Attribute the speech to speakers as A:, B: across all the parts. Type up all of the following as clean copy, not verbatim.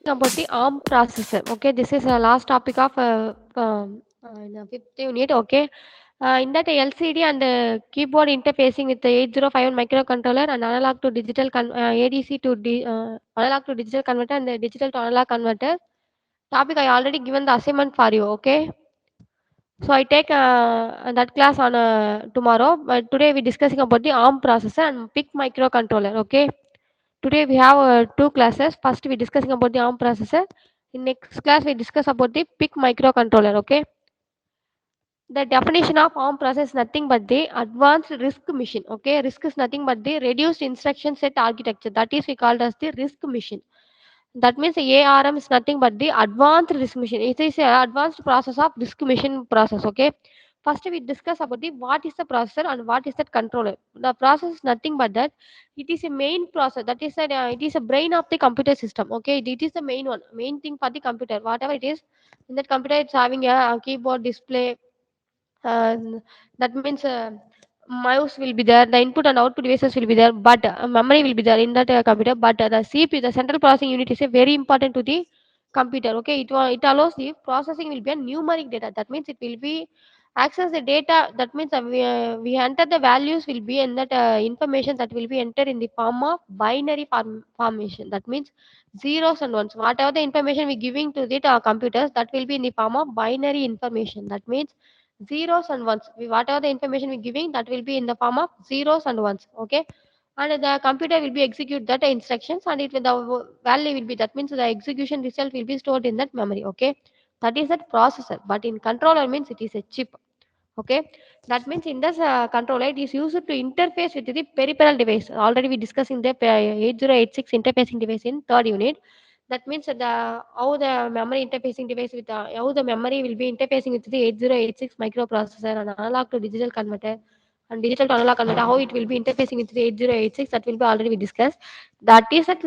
A: about the ARM processor. Okay, this is the last topic of in the fifth unit. Okay, in that LCD and keyboard interfacing with the 8051 microcontroller and analog to digital ADC to analog to digital converter and the digital to analog converter. Topic I already given the assignment for you. Okay, so I take that class on tomorrow. But today we discussing about the ARM processor and PIC microcontroller. Okay. Today we have two classes. First we discussing about the ARM processor. In next class we discuss about the PIC microcontroller. Okay. The definition of ARM processor is nothing but the advanced RISC machine. Okay. RISC is nothing but the reduced instruction set architecture. That is we called as the RISC machine. That means ARM is nothing but the advanced RISC machine. It is a advanced process of RISC machine process. Okay. First, we discuss about the what is the processor and what is that controller. The process is nothing but that it is a main process. That is that it is a brain of the computer system. Okay, it is the main one, main thing for the computer. Whatever it is in that computer, it's having a keyboard, display. That means mouse will be there. The input and output devices will be there, but memory will be there in that computer. But the CPU, the central processing unit, is a very important to the computer. Okay, it allows the processing will be a numeric data. That means it will be access the data. That means we enter the values will be in that information that will be entered in the form of binary formation. That means zeros and ones. Whatever the information we giving to the computers, that will be in the form of binary information. That means zeros and ones. Whatever the information we're giving, that will be in the form of zeros and ones. Okay, and the computer will be execute that instructions, and it will the value will be, that means the execution result will be stored in that memory. Okay, that is that processor. But in controller means it is a chip. Okay, that means in this controller it is used to interface with the peripheral device. Already we discussing the 8086 interfacing device in third unit. That means that the how the memory interfacing device with how the memory will be interfacing with the 8086 microprocessor and analog to digital converter and digital to analog converter, how it will be interfacing with the 8086, that will be already we discussed. That is that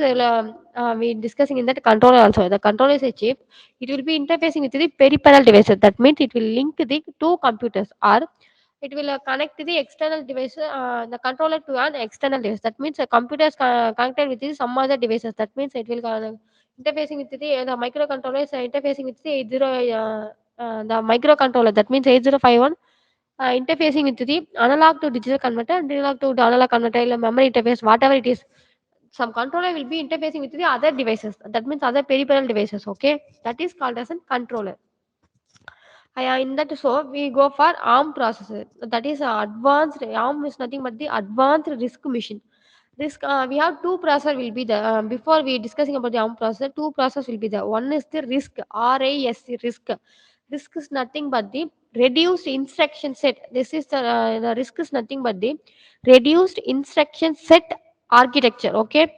A: we discussing in that controller also. The controller is a chip. It will be interfacing with the peripheral devices. That means it will link the two computers, or it will connect the external device, the controller to an external device. That means a computer is connected with some other devices. That means it will interfacing with the microcontroller is interfacing with the 80 the microcontroller. That means 8051 interfacing with the analog to digital converter and analog to the analog converter, memory interface, whatever it is. Some controller will be interfacing with the other devices. That means other peripheral devices. Okay, that is called as a controller. In that, so we go for ARM processor. That is advanced. ARM is nothing but the advanced RISC machine. Risk, we have two processor will be there. Before we discussing about the ARM processor, two processors will be there. One is the RISC, RISC, RISC. RISC is nothing but the reduced instruction set. This is the RISC is nothing but the reduced instruction set architecture. Okay.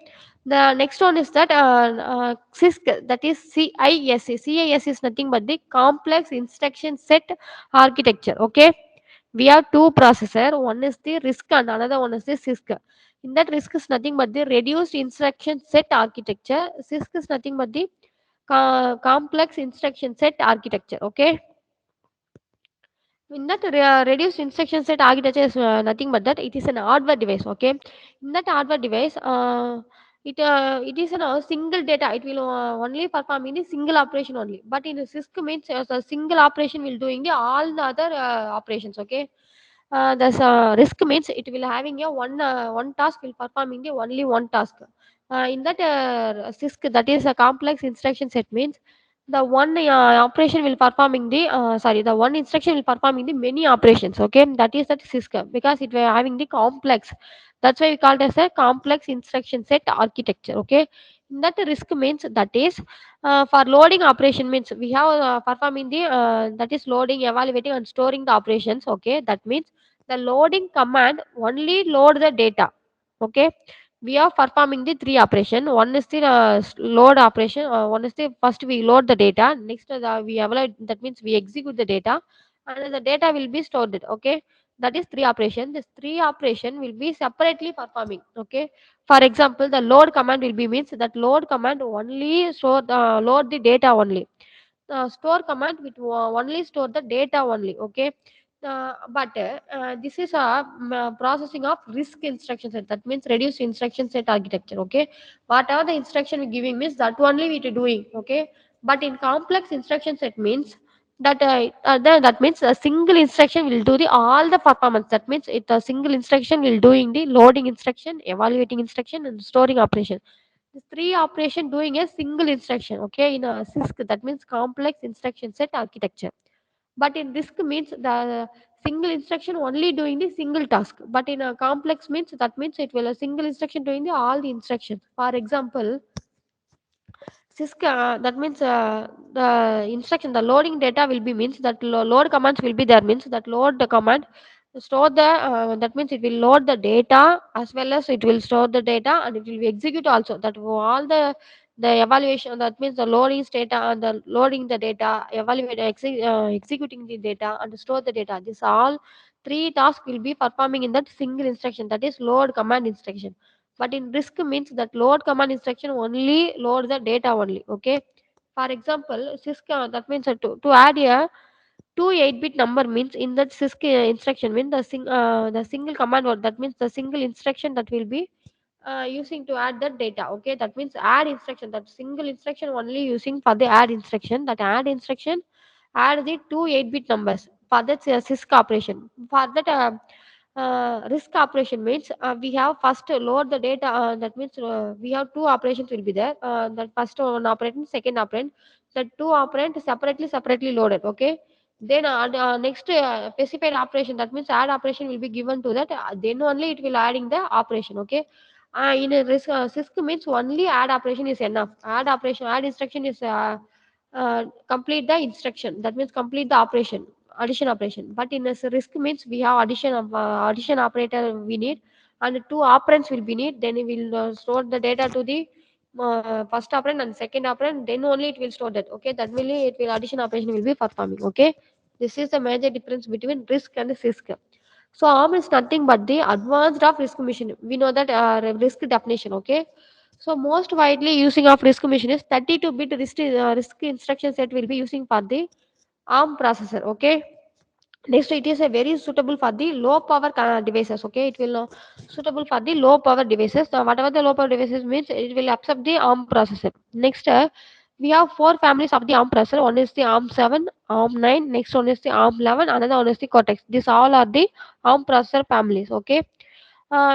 A: The next one is that CISC, that is CISC. CISC is nothing but the complex instruction set architecture. Okay, we have two processor. One is the RISC and another one is the CISC. In that, RISC is nothing but the reduced instruction set architecture. CISC is nothing but the complex instruction set architecture. Okay, in that reduced instruction set architecture is nothing but that it is an hardware device. Okay, in that hardware device, it is a single data. It will only perform in a single operation only. But in a CISC means a single operation will doing the all the other operations. Okay, the risk means it will having a one task will performing the only one task. In that CISC, that is a complex instruction set, means the one operation will performing the the one instruction will performing the many operations. Okay, that is that CISC, because it will having the complex. That's why we call it as a complex instruction set architecture. Okay, in that risk means that is for loading operation, means we have performing the that is loading, evaluating and storing the operations. Okay, that means the loading command only load the data. Okay, we are performing the three operation. One is the load operation. One is the first we load the data. Next we evaluate. That means we execute the data, and the data will be stored. Okay, that is three operation. This three operation will be separately performing. Okay, for example, the load command will be, means that load command only store the load the data only. The store command will only store the data only. Okay, But this is a processing of risk instruction set. That means reduced instruction set architecture. Okay, whatever the instruction we giving means that only we to doing. Okay, but in complex instruction set means that means a single instruction will do the all the performance. That means it a single instruction will doing the loading instruction, evaluating instruction, and storing operation. The three operation doing a single instruction. Okay, in a CISC, that means complex instruction set architecture. But in risk means the single instruction only doing the single task. But in a complex means that means it will a single instruction doing the all the instructions. For example, Siska, that means the instruction, the loading data will be means that load commands will be there means that load the command store the that means it will load the data as well as it will store the data and it will be execute also that all the evaluation, that means the loading data and the loading the data, executing the data and store the data. This all three tasks will be performing in that single instruction, that is load command instruction. But in risk means that load command instruction only load the data only. Okay, for example sysc, that means to add a two 8-bit number means in that sysc instruction means the single command word, that means the single instruction that will be using to add that data. Okay, that means add instruction, that single instruction only using for the add instruction. That add instruction add the two 8-bit numbers for that sysc operation. For that risk operation means we have first load the data, that means we have two operations will be there, that first one operand, second operand. The two operand separately loaded. Okay, then next specified operation, that means add operation will be given to that, then only it will adding the operation. Okay, in a risk CISC means only add operation is enough. Add operation, add instruction is complete the instruction, that means complete the operation, addition operation. But in a risk means we have addition of addition operator we need, and two operands will be need. Then it will store the data to the first operand and second operand, then only it will store that. Okay, that will it will addition operation will be performing. Okay, this is the major difference between risk and CISC. So ARM is nothing but the advanced of risk machine. We know that risk definition. Okay, so most widely using of risk machine is 32-bit risk instruction set will be using for the ARM processor. Okay, next it is a very suitable for the low power devices. Okay, it will suitable for the low power devices. Whatever the low power devices means it will accept the ARM processor. Next we have four families of the ARM processor. One is the ARM 7, ARM 9, next one is the ARM 11, another one is the Cortex. These all are the ARM processor families. Okay,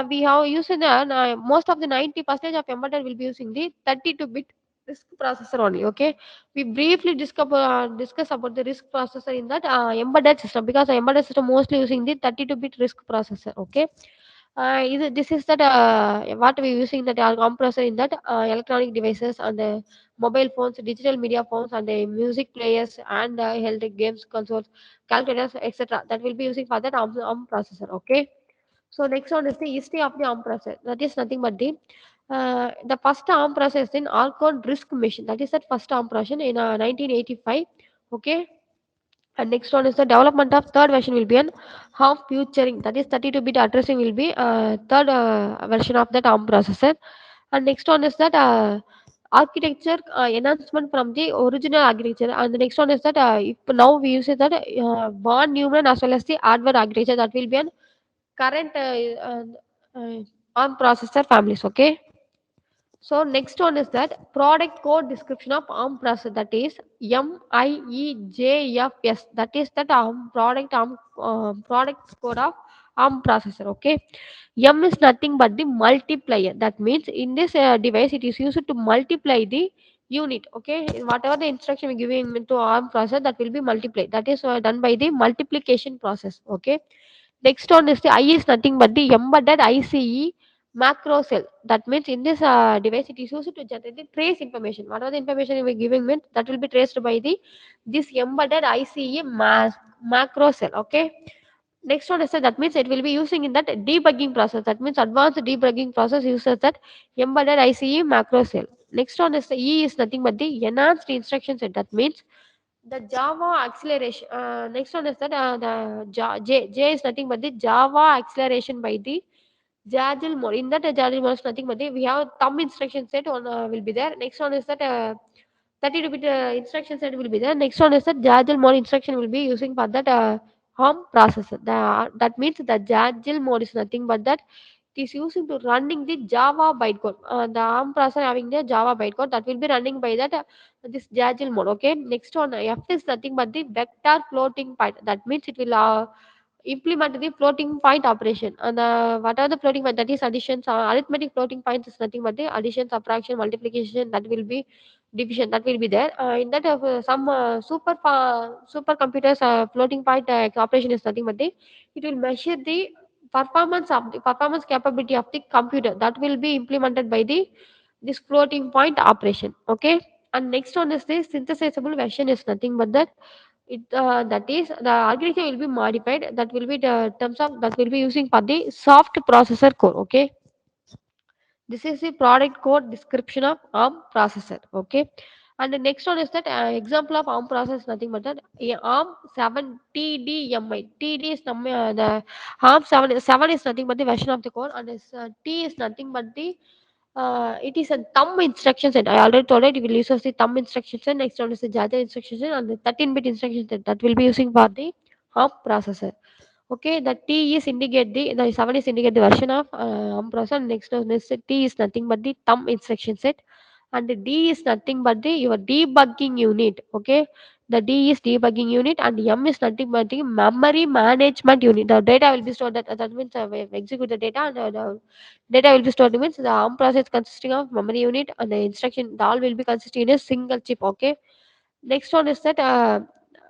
A: we have used in the most of the 90% of embedded will be using the 32-bit risk processor only. Okay, we briefly discuss about the risk processor in that embedded system, because the embedded system mostly using the 32-bit risk processor. Okay, this is that what we using that compressor in that electronic devices and mobile phones, digital media phones, and music players, and health games consoles, calculators, etc. That will be using for that ARM processor. Okay, so next one is the history of the ARM process. That is nothing but the first ARM process in Archon RISC machine. That is that first ARM process in 1985. Okay, and next one is the development of third version will be an ARM futuring. That is 32-bit addressing will be third version of that ARM processor. And next one is that architecture enhancement from the original architecture. And the next one is that if now we use it that von Neumann as well as the hardware architecture, that will be an current ARM processor families. Okay, so next one is that product code description of ARM processor, that is MIEJFS. That is that product code of ARM processor. Okay, M is nothing but the multiplier. That means in this device it is used to multiply the unit. Okay, whatever the instruction we giving to ARM processor, that will be multiplied. That is done by the multiplication process. Okay, next one is the I is nothing but the embedded ICE macro cell. That means in this device it is used to generate the trace information. Whatever the information we are giving means that will be traced by the this embedded ICE macro cell. Okay. Next one is that means it will be using in that debugging process. That means advanced debugging process uses that embedded ICE macro cell. Next one is the E is nothing but the enhanced instruction set. That means the Java acceleration. Next one is that J is nothing but the Java acceleration by the Jagel mode. In that Jagel mode is nothing but we have thumb instruction set on will be there. Next one is that 32-bit instruction set will be there. Next one is that Jagel mode instruction will be using for that ARM processor. That means the Agile mode is nothing but that it is using to running the Java bytecode. The ARM processor having the Java bytecode that will be running by that this Agile mode. Okay. Next one, F is nothing but the vector floating point. That means it will implement the floating point operation. And what are the floating point? That is additions. Arithmetic floating points is nothing but the addition, subtraction, multiplication. That will be division. That will be there. In that some supercomputers floating point operation is nothing but the it will measure the performance capability of the computer. That will be implemented by the this floating point operation. Okay. And next one is the synthesizable version is nothing but that that is the architecture will be modified. That will be the terms of that will be using for the soft processor core. Okay. This is the product code description of ARM processor. Okay. And the next one is that example of ARM processor is nothing but that ARM 7 TDMI. TD is the ARM 7 is nothing but the version of the code, and T is nothing but the it is a thumb instruction set. I already told it. It will use the thumb instruction set. Next one is the Java instruction set and the 13-bit instruction set that will be using for the ARM processor. Okay, the T is indicate the 7 is indicate the version of processor. Next one is the T is nothing but the thumb instruction set, and the D is nothing but the your debugging unit. Okay, the D is debugging unit, and M is nothing but the memory management unit. The data will be stored. That means we execute the data, and the data will be stored. Means the ARM process consisting of memory unit and the instruction. The all will be consisting in a single chip. Okay. Next one is that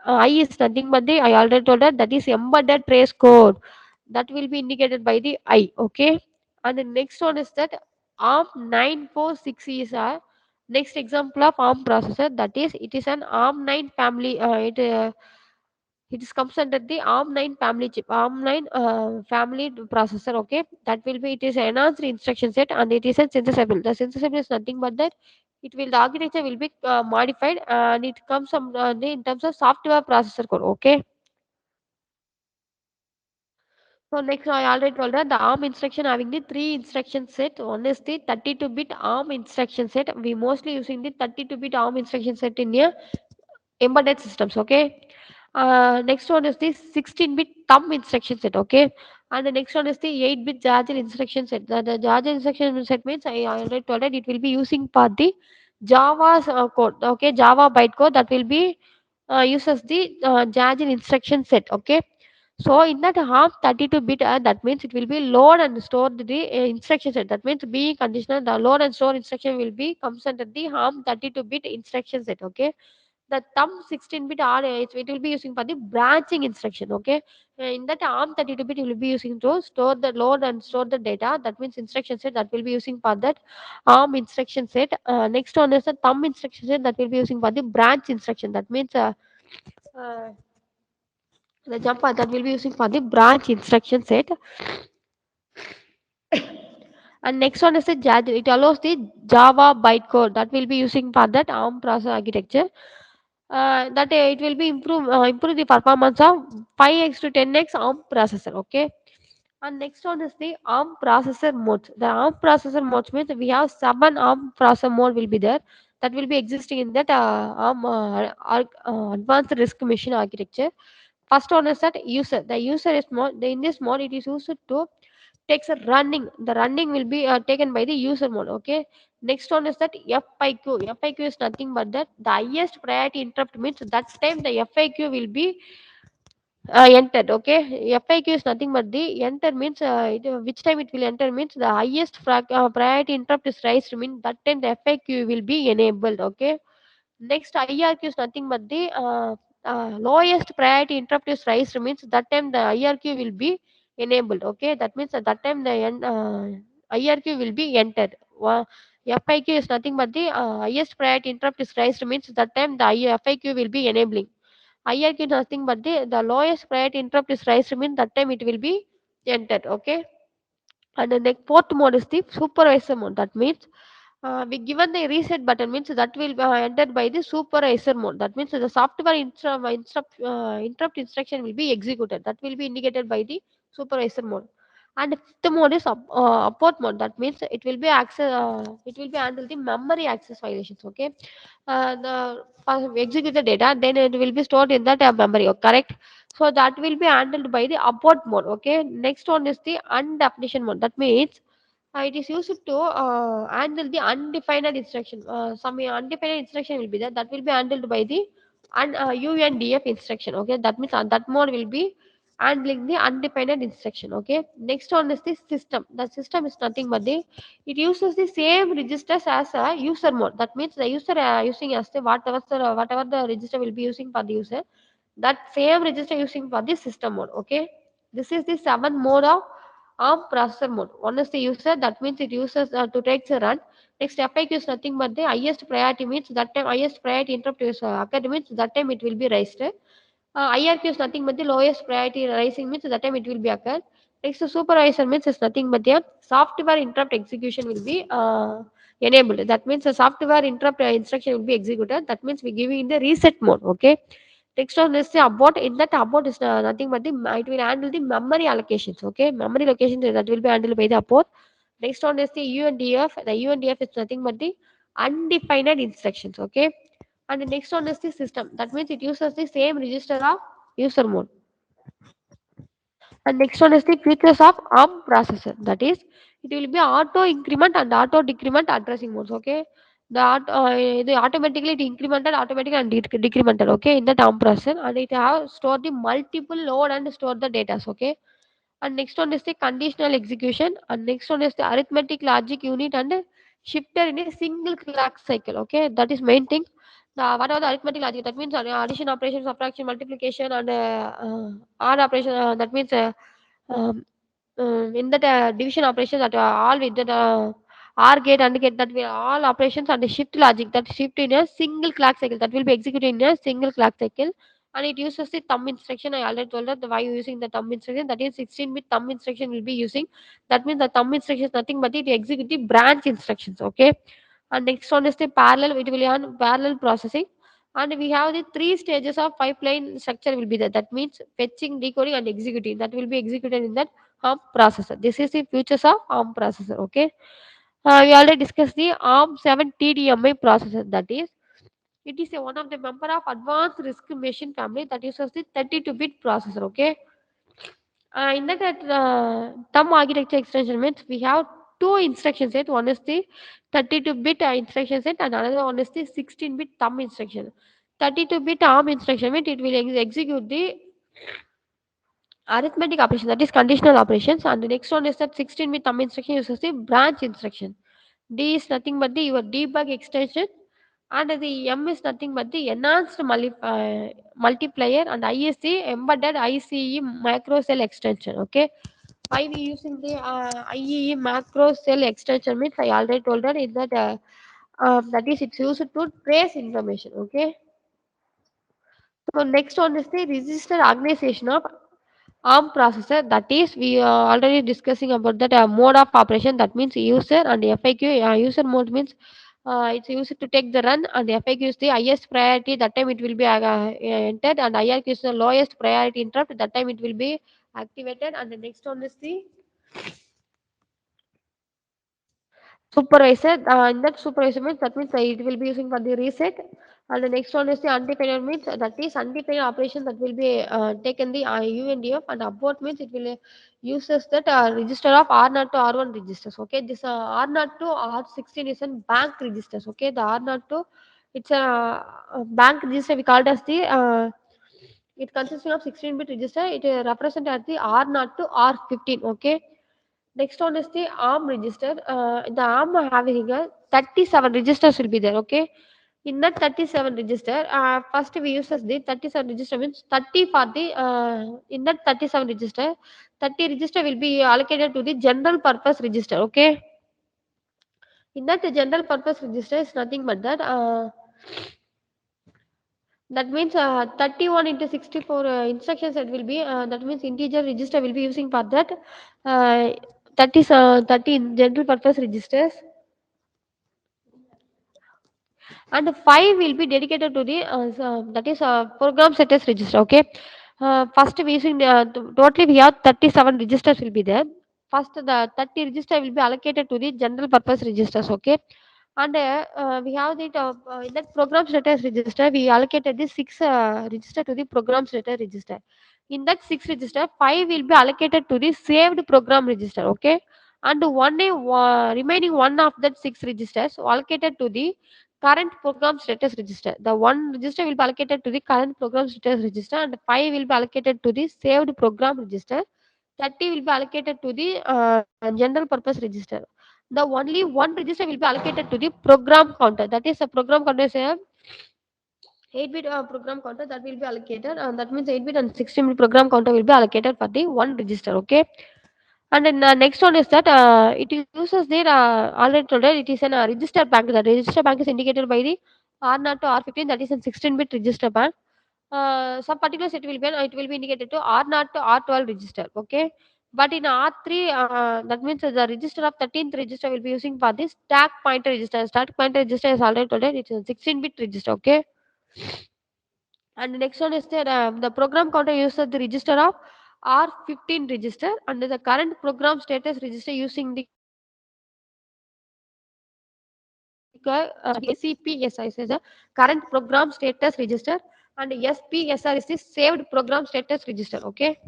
A: I is nothing but the I already told that is embedded trace code that will be indicated by the I. Okay. And the next one is that ARM 946 is a next example of ARM processor. That is it is an ARM 9 family. It is comes under the ARM 9 family chip, ARM 9 family processor. Okay, that will be it is enhanced instruction set and it is a synthesizable. The synthesizable is nothing but that it will the architecture will be modified and it comes from in terms of software processor code. Okay. So next, I already told that the ARM instruction having the three instruction set. One is the 32-bit ARM instruction set. We mostly using the 32-bit ARM instruction set in a embedded systems. Okay. Next one is the 16-bit thumb instruction set. Okay. And the next one is the 8-bit Jagger instruction set. The Jagger instruction set means I already told that it will be using for the Java's code. Okay. Java bytecode that will be uses the Jagger instruction set. Okay. So in that half 32-bit, that means it will be load and store the instruction set. That means being conditional, the load and store instruction will be comes under the ARM 32-bit instruction set. Okay. The thumb 16-bit are it will be using for the branching instruction. Okay. In that ARM 32-bit you will be using to store the load and store the data. That means instruction set that will be using for that ARM instruction set. Next one is the thumb instruction set that will be using for the branch instruction. That means uh, the jumper that will be using for the branch instruction set. And next one is the Java. It allows the Java bytecode that will be using for that ARM processor architecture. That it will be improve the performance of 5x to 10x ARM processor. Okay. And next one is the ARM processor modes. The ARM processor modes means we have 7 ARM processor mode will be there that will be existing in that ARM advanced risk machine architecture. First one is that user. The user is mode. In this mode, it is used to takes a running. The running will be taken by the user mode. Okay. Next one is that FIQ. FIQ is nothing but that the highest priority interrupt means that time the FIQ will be entered. Okay. FIQ is nothing but the enter means which time it will enter means the highest priority interrupt is raised means that time the FIQ will be enabled. Okay. Next, IRQ is nothing but the lowest priority interrupt is raised means that time the IRQ will be enabled. Okay, that means at that time the IRQ will be entered. FIQ is nothing but the highest priority interrupt is raised means that time the FIQ will be enabling. IRQ is nothing but the lowest priority interrupt is raised means that time it will be entered. Okay, and the next fourth mode is the supervisor mode. That means we given the reset button means that will be entered by the supervisor mode. That means the software interrupt instruction will be executed. That will be indicated by the supervisor mode. And fifth mode is abort mode. That means it will be access. It will be handle the memory access violations. Okay, the first we execute the data, then it will be stored in that memory. Correct. So that will be handled by the abort mode. Okay, next one is the undefinition mode. That means it is used to handle the undefined instruction. Some undefined instruction will be there, that will be handled by the UNDF instruction. Okay, that means that mode will be handling the undefined instruction. Okay, next one is the system. The system is nothing but the it uses the same registers as a user mode. That means the user using as the whatever the register will be using for the user, that same register using for the system mode. Okay, this is the seventh mode of ARM processor mode. One is the user, that means it uses to take the run. Next FIQ is nothing but the highest priority, means that time highest priority interrupt is occurred, means that time it will be raised. IRQ is nothing but the lowest priority rising, means that time it will be occurred. Next the supervisor means is nothing but the software interrupt execution will be enabled. That means the software interrupt instruction will be executed. That means we give in the reset mode. Okay. Next one is the abort. In that abort is nothing but the it will handle the memory allocations. Okay, memory location that will be handled by the abort. Next one is the UNDF. The UNDF is nothing but the undefined instructions. Okay, and the next one is the system. That means it uses the same register of user mode. And next one is the features of ARM processor. That is, it will be auto increment and auto decrement addressing modes. Okay, the automatically it incremental, automatically and decremental. Okay, in the ARM processor, and it have store the multiple load and store the data. Okay, and next one is the conditional execution, and next one is the arithmetic logic unit and shifter in a single clock cycle. Okay, that is main thing. The whatever the arithmetic logic, that means addition operation, subtraction, multiplication, and odd operation, that means um, in that division operation, that all with that OR gate and gate, that will all operations and the shift logic, that shift in a single clock cycle, that will be executed in a single clock cycle. And it uses the thumb instruction. I already told that why using the thumb instruction, that is 16-bit thumb instruction will be using. That means the thumb instruction is nothing but it execute the branch instructions. Okay, and next one is the parallel, it will on parallel processing. And we have the three stages of pipeline structure will be there. That means fetching, decoding, and executing, that will be executed in that ARM processor. This is the features of ARM processor. Okay, we already discussed the ARM 7 TDMI processor. That is, it is one of the member of advanced risk machine family that uses the 32-bit processor. Okay, in that thumb architecture extension means we have two instruction set. One is the 32-bit instruction set, and another one is the 16-bit thumb instruction. 32-bit ARM instruction means it will execute the arithmetic operation, that is conditional operations, and the next one is that 16-bit thumb instruction uses the branch instruction. D is nothing but the your debug extension, and the M is nothing but the enhanced multiplier, and I is the embedded ICE macro cell extension. Okay, why we using the IEE macro cell extension means I already told that in that that is it's used to trace information. Okay, so next one is the register organization of ARM processor. That is, we are already discussing about that mode of operation. That means user and FIQ. User mode means it's used to take the run, and FIQ is the highest priority. That time it will be entered, and IRQ is the lowest priority interrupt. That time it will be activated. And the next one is the supervisor. In that supervisor means that means it will be using for the reset. And the next one is the undefined means that is undefined operation that will be taken the UNDF, and abort means it will uses that register of R0 to R1 registers. Okay, this R0 to R16 is in bank registers. Okay, the R0 to it's a bank register, we called as the it consisting of 16-bit register. It represent as the R0 to R15. Okay, next one is the ARM register. The ARM having a 37 registers will be there. Okay, in that 37 register, first we use as the 37 register means 30 for the in that 37 register, 30 register will be allocated to the general purpose register. Okay, in that the general purpose register is nothing but that. That means 31 into 64 instructions that will be that means integer register will be using for that 30 general purpose registers, and 5 will be dedicated to the that is program setters register. Okay, first we using totally we have 37 registers will be there. First the 30 register will be allocated to the general purpose registers. Okay, and we have the in that program status register we allocated the 6 register to the program status register. In that 6 register, 5 will be allocated to the saved program register, okay, and remaining one of that 6 registers allocated to the current program status register. The one register will be allocated to the current program status register, and 5 will be allocated to the saved program register. 30 will be allocated to the general purpose register. The only one register will be allocated to the program counter. That is a program counter is a 8-bit program counter that will be allocated, and that means 8-bit and 16-bit program counter will be allocated for the one register, okay. And then next one is that it uses their already told it is an register bank. The register bank is indicated by the R0 to R15, that is a 16-bit register bank. Some particulars it will be indicated to R0 to R12 register, okay. But in R3, that means the register of 13th register will be using for the stack pointer register. Stack pointer register is already told it is a 16-bit register, okay. And the next one is that the program counter uses the register of R15 register, and the current program status register using the SCPSR is the current program status register, and SPSR is the saved program status register, okay.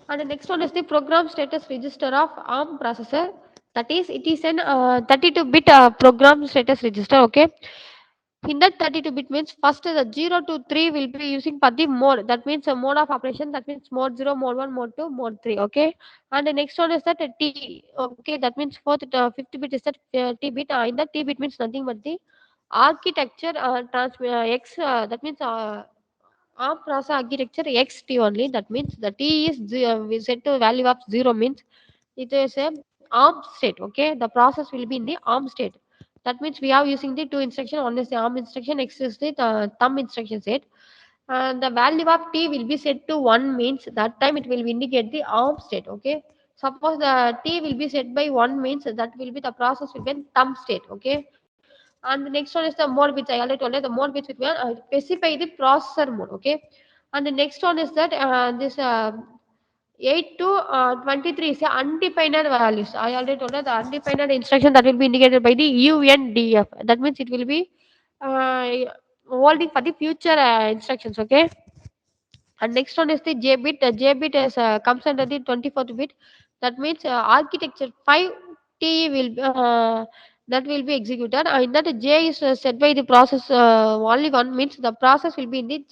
A: And the next one is the program status register of ARM processor. That is, it is an 32-bit program status register, okay. In that 32-bit means first the 0 to 3 will be using for the mode. That means a mode of operation. That means mode 0, mode 1, mode 2, mode 3. Okay. And the next one is that T. Okay. That means fourth 50 bit is that T bit. In that T bit means nothing but the architecture X. That means ARM processor architecture XT only. That means the T is we set to value of 0 means it is a ARM state. Okay. The process will be in the ARM state. That means we are using the two instruction. One is the ARM instruction, next is the thumb instruction set. And the value of T will be set to 1 means that time it will indicate the ARM state. Okay. Suppose the T will be set by 1 means that will be the process will be in thumb state. Okay. And the next one is the mode which I already told you. The mode which will specify the processor mode. Okay. And the next one is that this 8 to 23 is the undefined values. I already told you the undefined instruction that will be indicated by the UNDF. That means it will be uh, holding for the future instructions. Okay. And next one is the J bit. The J bit is comes under the 24th bit. That means architecture 5T that will be executed. In that J is set by the process only one means the process will be in the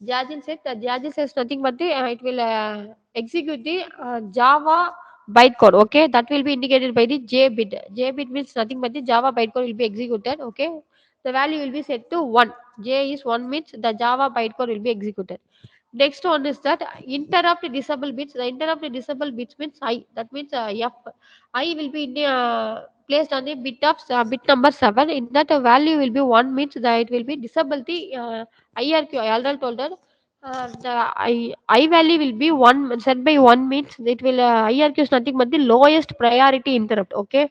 A: Jazin set. The Jazin says nothing but the it will execute the Java bytecode. Okay, that will be indicated by the J bit. J bit means nothing but the Java bytecode will be executed. Okay, the value will be set to 1. J is 1 means the Java bytecode will be executed. Next one is that interrupt disable bits. The interrupt disable bits means I. That means F. I will be placed on the bit of bit number 7. In that value will be 1 means that it will be disable the IRQ. I already told her. The I value will be 1 set by 1 means it will IRQ is nothing but the lowest priority interrupt. Okay,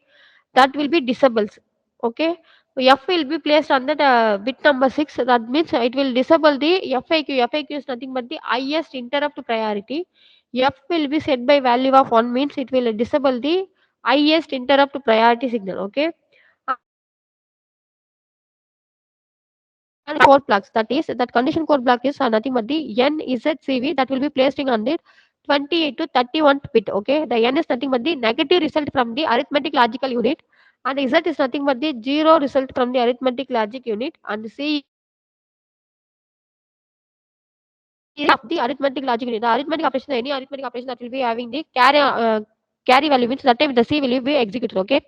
A: that will be disables. Okay, F will be placed on that bit number 6. That means it will disable the FAQ. FAQ is nothing but the highest interrupt priority. F will be set by value of 1 means it will disable the highest interrupt priority signal. Okay. And code blocks, that is that condition code block is nothing but the NZCV that will be placed on the 28 to 31 bit. Okay, the N is nothing but the negative result from the arithmetic logical unit, and Z is nothing but the zero result from the arithmetic logic unit, and C of the arithmetic logic unit. The arithmetic operation, any arithmetic operation that will be having the carry value means that time the C will be executed. Okay,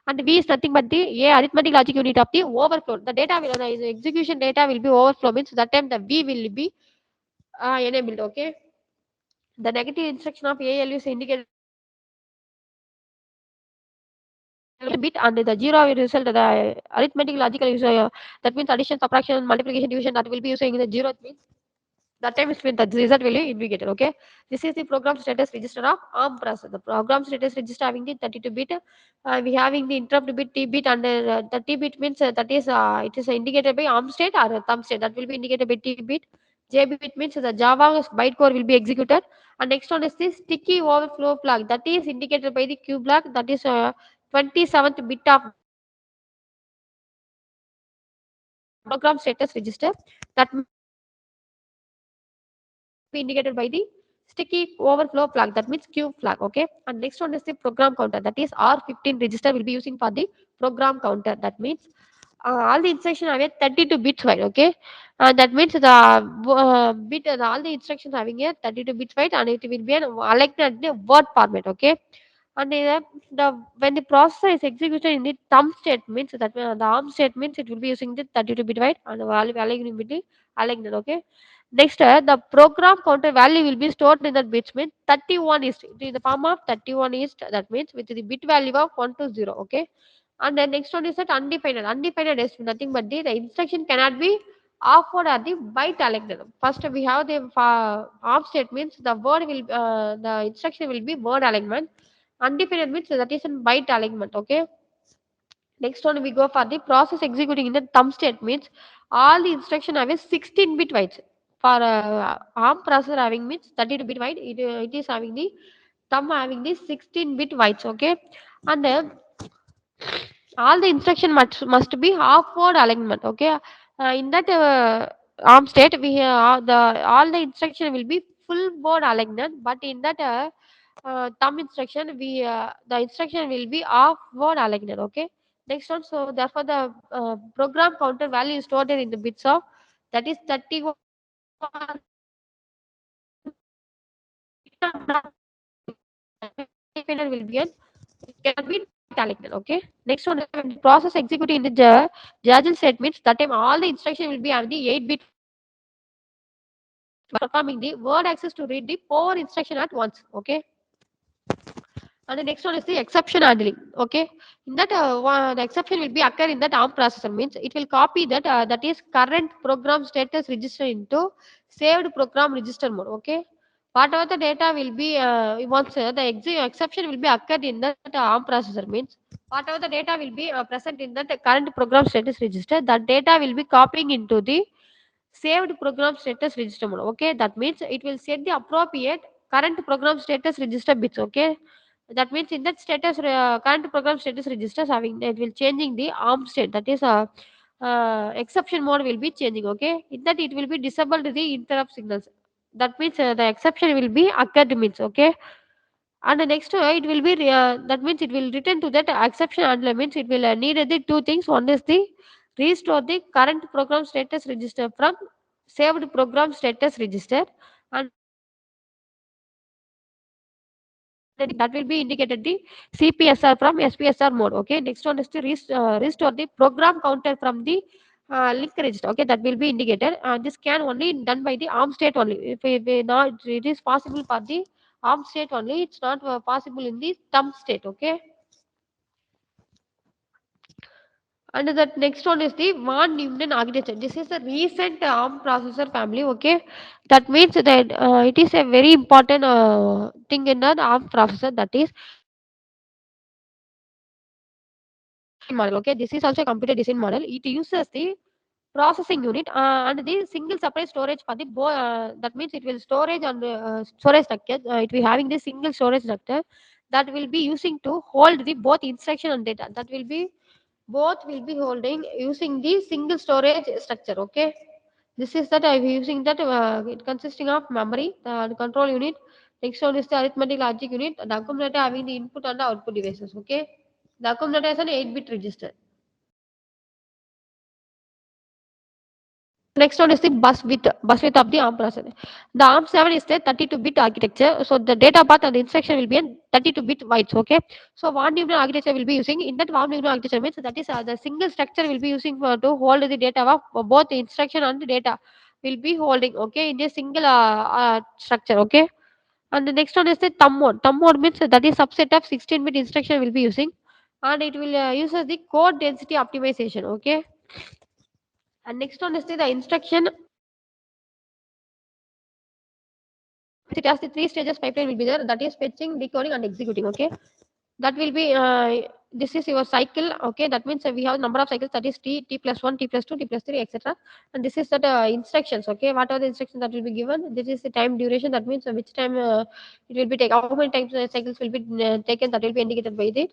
A: and V is nothing but the A arithmetic logic unit of the overflow. The data will the execution data will be overflow means that time the V will be enabled. Okay, the negative instruction of ALU is indicated bit, and the zero will result the arithmetic logical use, that means addition, subtraction, multiplication, division that will be using in the zero means that time is when the result will be indicated. Okay, this is the program status register of ARM processor. The program status register having the 32 bit, we having the interrupt bit T bit, and the T bit means that is it is indicated by ARM state or thumb state that will be indicated by T bit. J bit means the Java bytecode will be executed, and next one is the sticky overflow flag that is indicated by the Q block, that is 27th bit of program status register. That be indicated by the sticky overflow flag, that means Q flag. Okay, and next one is the program counter, that is R15 register will be using for the program counter. That means all the instructions have a 32 bits wide. Okay, and that means the all the instructions having a 32 bits wide, and it will be an aligned in a word format. Okay, and the when the processor is executed in the thumb state means that the arm state means it will be using the 32 bit wide and aligned with the aligned. Okay, next the program counter value will be stored in that bits means 31 is it is the form of 31 is, that means with the bit value of 1 to 0. Okay, and then next one is that undefined. Undefined is nothing but the instruction cannot be offered at the byte aligned. First we have the arm state means the word will the instruction will be word alignment. Undefined means that is in byte alignment. Okay, next one we go for the process executing in the thumb state means all the instruction have a 16 bit wide. For arm processor having means 32 bit wide, it is having the thumb having the 16 bit wides. Okay, and all the instruction must be half word alignment. Okay, in that arm state we the all the instruction will be full word alignment, but in that thumb instruction we the instruction will be half word alignment. Okay, next one, so therefore the program counter value is stored in the bits of, that is 31 will be an, it cannot be alignment. Okay, next one, when the process executing in the Jagel set means that time all the instruction will be having the 8 bit performing the word access to read the 4 instruction at once. Okay, and the next one is the exception handling. Okay, in that the exception will be occur in that ARM processor means it will copy that that is current program status register into saved program register mode. Okay, whatever the data will be once the exception will be occurred in that ARM processor means whatever the data will be present in that current program status register, that data will be copying into the saved program status register mode. Okay, that means it will set the appropriate current program status register bits. Okay, that means in that status current program status registers having it will changing the arm state, that is exception mode will be changing. Okay, in that it will be disabled the interrupt signals, that means the exception will be occurred means. Okay, and the next it will be that means it will return to that exception handler means it will need the two things. One is the restore the current program status register from saved program status register, and that will be indicated the CPSR from SPSR mode. Okay, next one is to restore the program counter from the link register. Okay, that will be indicated. This can only done by the ARM state only. If not, it is possible for the ARM state only. It's not possible in the thumb state. Okay, and that next one is the Van Neumann architecture. This is a recent ARM processor family. Okay, that means that it is a very important thing in the ARM processor, that is model. Okay, this is also a computer design model. It uses the processing unit and the single separate storage for the that means it will storage on the storage structure. It will having the single storage structure that will be using to hold the both instruction and data, that will be both will be holding using the single storage structure. Okay, this is that I'm using that it consisting of memory, the control unit. Next one is the arithmetic logic unit, the accumulator having the input and the output devices. Okay, the accumulator is an 8-bit register. Next one is the bus width of the ARM processor. The ARM7 is the 32-bit architecture. So the data path and the instruction will be in 32-bit bytes. Okay. So one neural architecture will be using in that one neural architecture means that is the single structure will be using for to hold the data of both the instruction and the data will be holding. Okay, in a single structure. Okay. And the next one is the thumb mode. Thumb mode means that is subset of 16-bit instruction will be using, and it will uses the code density optimization. Okay. And next one is the instruction. It has the three stages pipeline will be there, that is fetching, decoding and executing. Okay, that will be this is your cycle. Okay, that means we have number of cycles, that is t plus 1, t plus 2, t plus 3, etc. And this is that instructions. Okay, what are the instructions that will be given? This is the time duration, that means which time it will be taken, how many times cycles will be taken, that will be indicated by the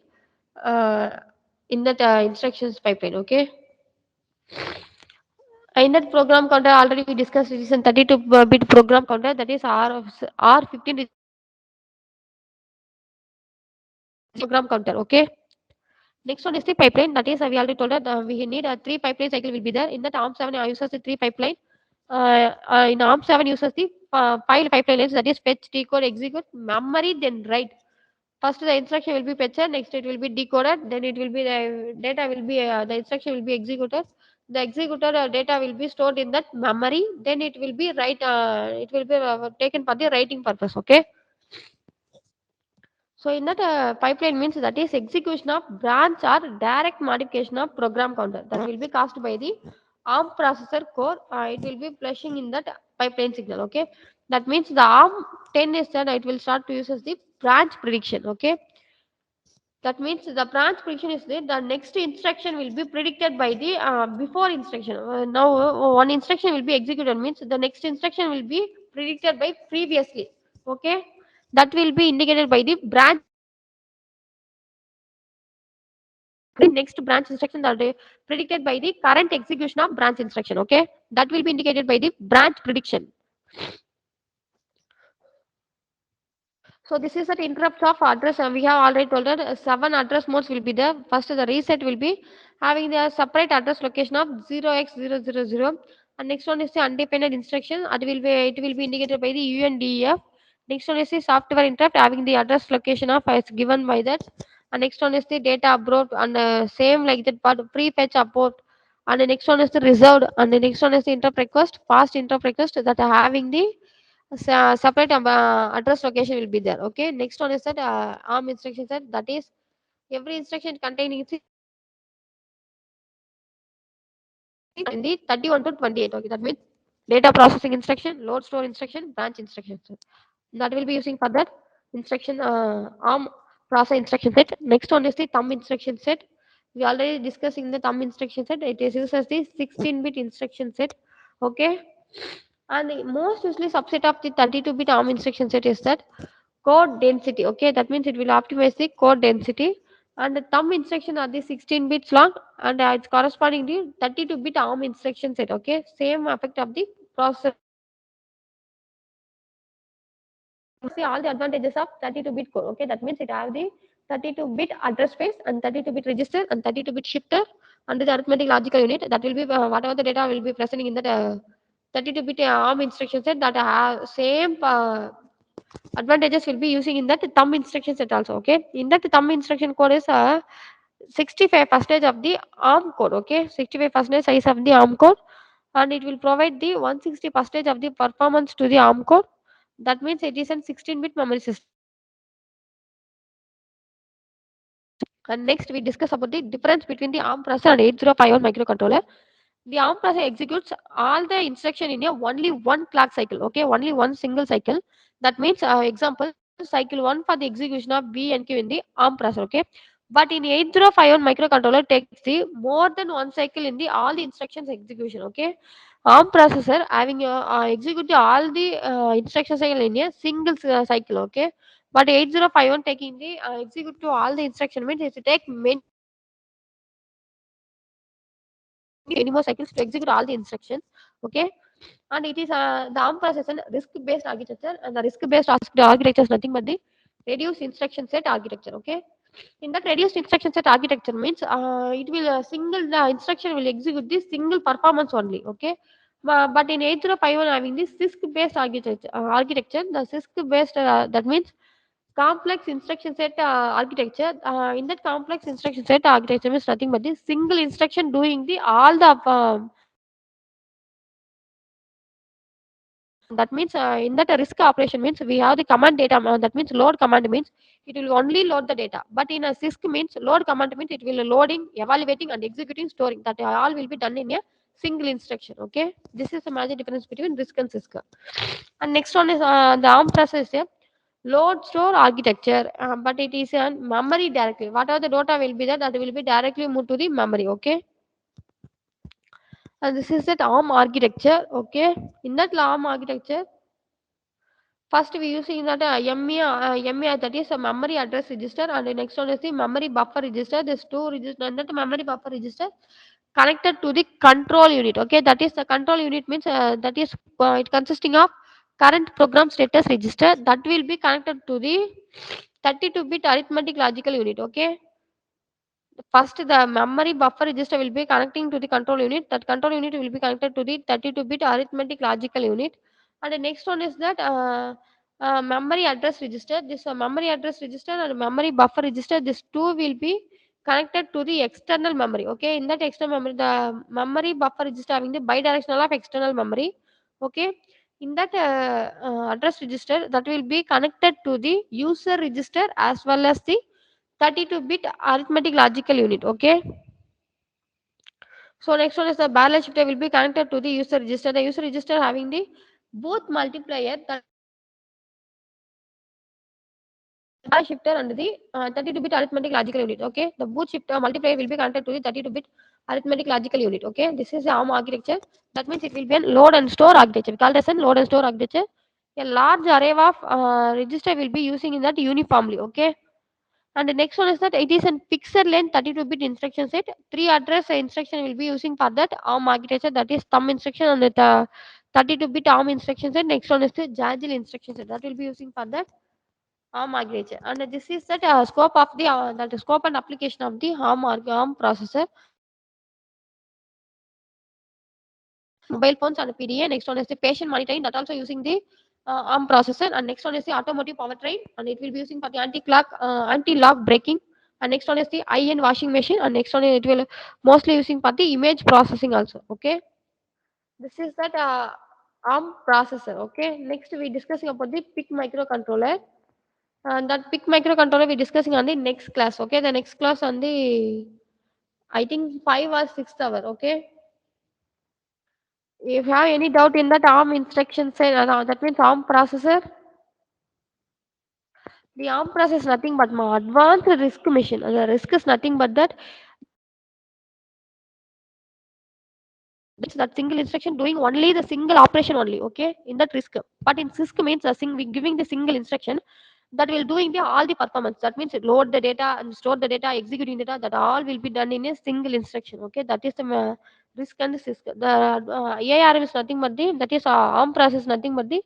A: uh, in that instructions pipeline. Okay, In that program counter, already we discussed, it is a 32-bit program counter, that is R15 program counter. Okay. Next one is the pipeline. That is, we already told that we need a three pipeline cycle will be there. In that ARM7 uses the three pipeline. In ARM7 uses the file pipeline lines, that is fetch, decode, execute, memory, then write. First the instruction will be fetched, next it will be decoded, then it will be the data will be the instruction will be executed. The executed data will be stored in that memory. Then it will be write. It will be taken for the writing purpose. Okay. So in that pipeline means that is execution of branch or direct modification of program counter that will be caused by the ARM processor core. It will be flushing in that pipeline signal. Okay, that means the ARM 10 is that it will start to use as the branch prediction. Okay, that means the branch prediction is that the next instruction will be predicted by the before instruction. Now one instruction will be executed means the next instruction will be predicted by previously. Okay, that will be indicated by the branch the next branch instruction that are predicted by the current execution of branch instruction. Okay, that will be indicated by the branch prediction. So this is the interrupt of address, and we have already told that seven address modes will be there. First, the reset will be having the separate address location of 0x000, and next one is the undependent instruction. It will be indicated by the UNDEF. Next one is the software interrupt having the address location of as given by that. And next one is the data abort and same like that, but prefetch abort. And the next one is the reserved, and the next one is the interrupt request, fast interrupt request that are having the separate address location will be there. Okay, next one is that ARM instruction set, that is every instruction containing in the 31 to 28. Okay, that means data processing instruction, load store instruction, branch instruction set. That will be using for that instruction ARM process instruction set. Next one is the thumb instruction set. We already discussing the thumb instruction set. It is used as the 16-bit instruction set. Okay, and the most usually subset of the 32-bit ARM instruction set is that code density. Okay, that means it will optimize the code density, and the thumb instruction are the 16 bits long, and it's corresponding to 32-bit ARM instruction set. Okay, same effect of the processor. See all the advantages of 32-bit core. Okay, that means it have the 32-bit address space and 32-bit register and 32-bit shifter under the arithmetic logical unit. That will be whatever the data will be present in that 32-bit ARM instruction set that have same advantages will be using in that thumb instruction set also. Okay, in that thumb instruction code is 65 percentage of the ARM code. Okay, 65 percentage size of the ARM code, and it will provide the 160 percentage of the performance to the ARM code. That means it is a 16-bit memory system. And next we discuss about the difference between the ARM processor and 8051 microcontroller. The ARM processor executes all the instruction in a only one clock cycle. Okay, only one single cycle. That means example cycle 1 for the execution of B and Q in the ARM processor. Okay, but in 8051 microcontroller takes the more than one cycle in the all the instructions execution. Okay, ARM processor having execute all the instruction cycle in a single cycle. Okay, but 8051 taking the execute to all the instruction means it take many more cycles to execute all the instructions. Okay, and it is the ARM processor risk based architecture, and the risk based architecture is nothing but the reduced instruction set architecture. Okay, in that reduced instruction set architecture means it will single the instruction will execute this single performance only. Okay, but in 8051 having this CISC based architecture, the CISC based that means complex instruction set architecture. In that complex instruction set architecture means nothing but this single instruction doing the all the that means in that risk operation means we have the command data. That means load command means it will only load the data, but in a CISC means load command means it will loading, evaluating, and executing, storing. That all will be done in a single instruction. Okay, this is the major difference between risk and CISC. And next one is the ARM processor is a load store architecture, but it is a memory directly. Whatever the data will be there, that will be directly moved to the memory. Okay, and this is that ARM architecture. Okay, in that ARM architecture, first we using that MEA, that is a memory address register, and the next one is the memory buffer register. There's two register, and that memory buffer register connected to the control unit. Okay, that is the control unit means that is it consisting of current program status register that will be connected to the 32-bit arithmetic logical unit. Okay, first the memory buffer register will be connecting to the control unit. That control unit will be connected to the 32-bit arithmetic logical unit. And the next one is that memory address register. This memory address register and memory buffer register, this two will be connected to the external memory. Okay, in that external memory, the memory buffer register having the bidirectional of external memory. Okay, in that address register that will be connected to the user register as well as the 32-bit arithmetic logical unit. Okay, so next one is the parallel shifter will be connected to the user register. The user register having the both multiplier, that parallel shifter and the 32-bit arithmetic logical unit. Okay, the boot shifter multiplier will be connected to the 32-bit arithmetic logical unit. Okay, this is the ARM architecture. That means it will be a load and store architecture. We call it as a load and store architecture. A large array of register will be using in that uniformly. Okay, and the next one is that it is a fixed length 32-bit instruction set. Three address instruction will be using for that ARM architecture, that is thumb instruction and the 32-bit ARM instruction set. Next one is the Jagil instruction set that will be using for that ARM architecture. And this is that scope of the that scope and application of the ARM processor. Mobile phones and PDA. Next one is the patient monitoring that also using the ARM processor. And next one is the automotive powertrain and it will be using for the anti-lock braking. And next one is the iron washing machine. And next one it will mostly using for the image processing also. Okay, this is that ARM processor. Okay, next we discussing about the PIC microcontroller. And that PIC microcontroller we discussing on the next class. Okay, the next class on the I think 5 or 6 hour. Okay, if you have any doubt in that ARM instruction set, that means ARM processor. The ARM processor is nothing but more advanced risk machine. The risk is nothing but that it's that single instruction doing only the single operation only. Okay, in that risk. But in CISC means we giving the single instruction that will doing the all the performance. That means it load the data and store the data, executing data. That all will be done in a single instruction. Okay, that is the risk and the CISC. The ARM is nothing but the that is ARM process nothing but the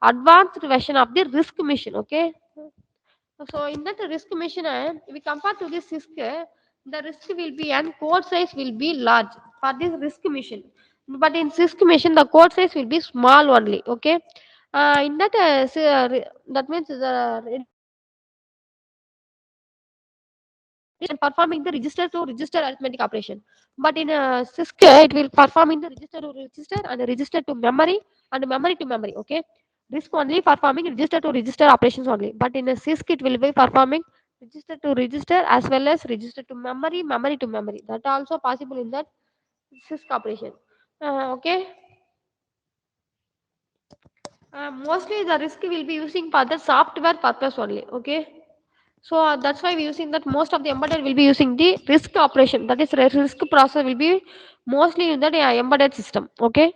A: advanced version of the risk machine. Okay, so in that risk machine, we compare to this risk, the risk will be and code size will be large for this risk machine. But in risk machine, the code size will be small only. Okay, in that that means the and performing the register to register arithmetic operation. But in a CISC, it will performing the register to register and register to memory and memory to memory. Okay, RISC only performing register to register operations only. But in a CISC, it will be performing register to register as well as register to memory, memory to memory. That also possible in that CISC operation. Okay, mostly the RISC will be using for the software purpose only. Okay. So that's why we're using that most of the embedded will be using the RISC operation. That is RISC processor will be mostly in that embedded system. Okay.